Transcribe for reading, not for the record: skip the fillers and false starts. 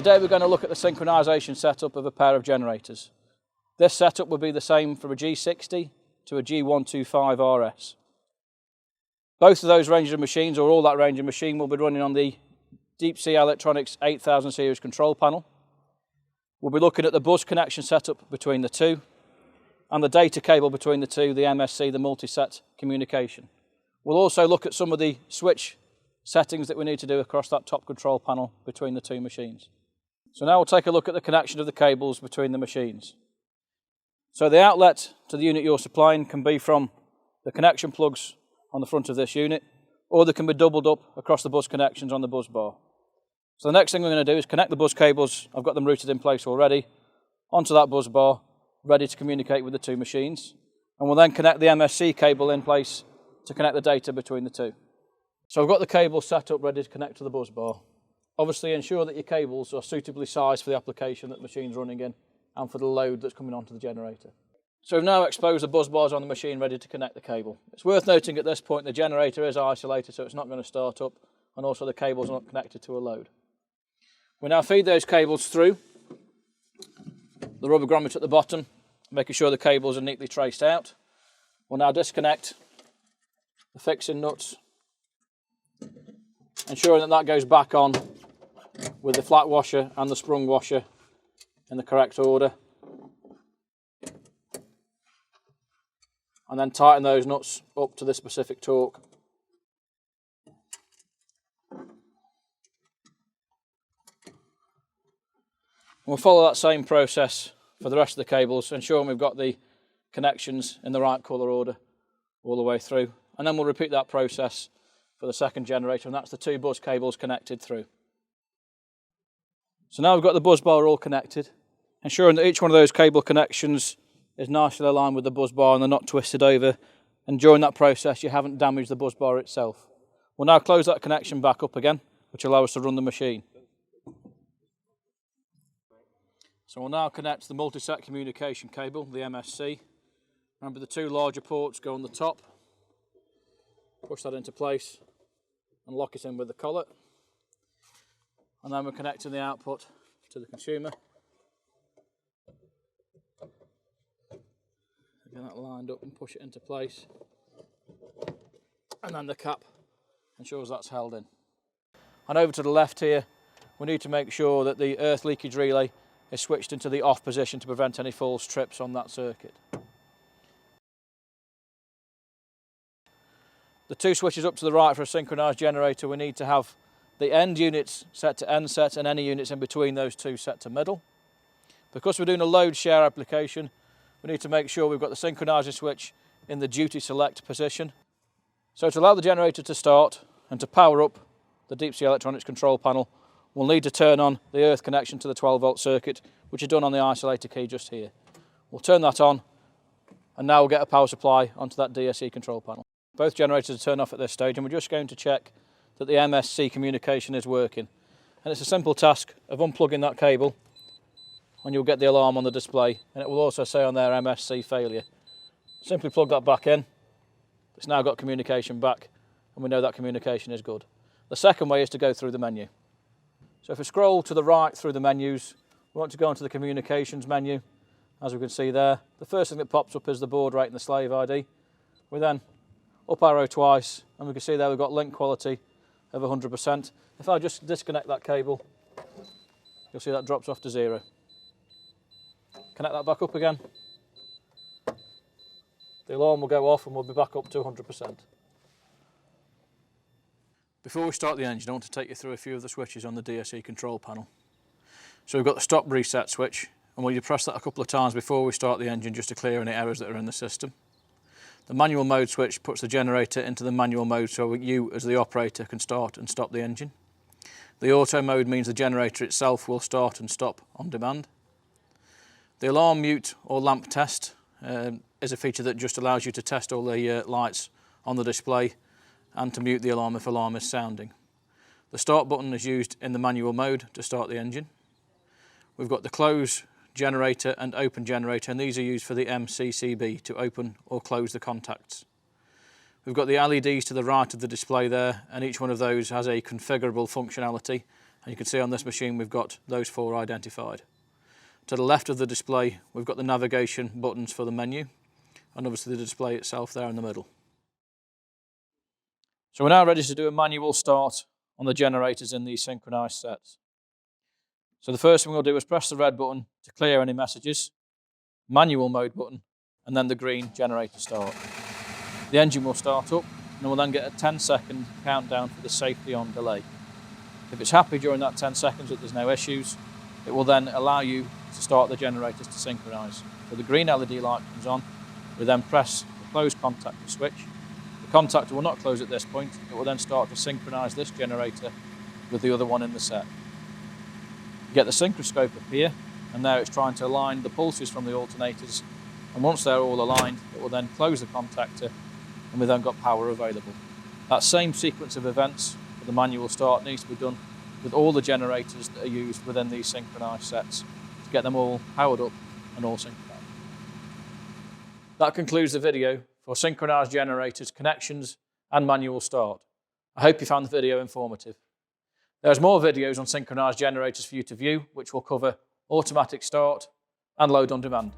today we're going to look at the synchronisation setup of a pair of generators. This setup would be the same from a G60 to a G125 RS. Both of those ranges of machines, or all that range of machine, will be running on the Deep Sea Electronics 8000 series control panel. We'll be looking at the bus connection setup between the two and the data cable between the two, the MSC, the multi-set communication. We'll also look at some of the switch settings that we need to do across that top control panel between the two machines. So now we'll take a look at the connection of the cables between the machines. So the outlet to the unit you're supplying can be from the connection plugs on the front of this unit, or they can be doubled up across the bus connections on the bus bar. So the next thing we're going to do is connect the bus cables, I've got them routed in place already, onto that bus bar, ready to communicate with the two machines. And we'll then connect the MSC cable in place to connect the data between the two. So I've got the cable set up ready to connect to the bus bar. Obviously ensure that your cables are suitably sized for the application that the machine's running in and for the load that's coming onto the generator. So we've now exposed the bus bars on the machine ready to connect the cable. It's worth noting at this point the generator is isolated, so it's not going to start up, and also the cable's not connected to a load. We now feed those cables through the rubber grommet at the bottom, making sure the cables are neatly traced out. We'll now disconnect the fixing nuts, ensuring that that goes back on with the flat washer and the sprung washer in the correct order. And then tighten those nuts up to the specific torque. We'll follow that same process for the rest of the cables, ensuring we've got the connections in the right colour order all the way through. And then we'll repeat that process for the second generator, and that's the two bus cables connected through. So now we've got the bus bar all connected, ensuring that each one of those cable connections is nicely aligned with the bus bar and they're not twisted over, and during that process you haven't damaged the bus bar itself. We'll now close that connection back up again, which allows us to run the machine. So we'll now connect the multi-set communication cable, the MSC. Remember, the two larger ports go on the top. Push that into place and lock it in with the collet. And then we're connecting the output to the consumer. Get that lined up and push it into place. And then the cap ensures that's held in. And over to the left here, we need to make sure that the earth leakage relay is switched into the off position to prevent any false trips on that circuit. The two switches up to the right for a synchronised generator, we need to have the end units set to end set and any units in between those two set to middle. Because we're doing a load share application, we need to make sure we've got the synchroniser switch in the duty select position. So to allow the generator to start and to power up the Deep Sea Electronics control panel, we'll need to turn on the earth connection to the 12-volt circuit, which is done on the isolator key just here. We'll turn that on, and now we'll get a power supply onto that DSE control panel. Both generators are turned off at this stage, and we're just going to check that the MSC communication is working. And it's a simple task of unplugging that cable, and you'll get the alarm on the display, and it will also say on there MSC failure. Simply plug that back in. It's now got communication back, and we know that communication is good. The second way is to go through the menu. So if we scroll to the right through the menus, we want to go into the communications menu. As we can see there, the first thing that pops up is the board rate and the slave ID. We then up arrow twice, and we can see there we've got link quality of 100%. If I just disconnect that cable, you'll see that drops off to 0. Connect that back up again. The alarm will go off and we'll be back up to 100%. Before we start the engine, I want to take you through a few of the switches on the DSE control panel. So we've got the stop reset switch, and we'll press that a couple of times before we start the engine just to clear any errors that are in the system. The manual mode switch puts the generator into the manual mode so you as the operator can start and stop the engine. The auto mode means the generator itself will start and stop on demand. The alarm mute or lamp test is a feature that just allows you to test all the lights on the display and to mute the alarm if alarm is sounding. The start button is used in the manual mode to start the engine. We've got the close generator and open generator, and these are used for the MCCB to open or close the contacts. We've got the LEDs to the right of the display there, and each one of those has a configurable functionality, And you can see on this machine we've got those 4 identified. To the left of the display we've got the navigation buttons for the menu, and obviously the display itself there in the middle. So we're now ready to do a manual start on the generators in these synchronized sets. So the first thing we'll do is press the red button to clear any messages, manual mode button, and then the green generator start. The engine will start up, and we'll then get a 10-second countdown for the safety on delay. If it's happy during that 10 seconds that there's no issues, it will then allow you to start the generators to synchronize. So the green LED light comes on, we then press the close contactor switch. The contactor will not close at this point, it will then start to synchronize this generator with the other one in the set. You get the synchroscope up here, and now it's trying to align the pulses from the alternators, and once they're all aligned, it will then close the contactor, and we've then got power available. That same sequence of events for the manual start needs to be done with all the generators that are used within these synchronized sets to get them all powered up and all synchronized. That concludes the video for synchronized generators, connections, and manual start. I hope you found the video informative. There's more videos on synchronized generators for you to view, which will cover automatic start and load on demand.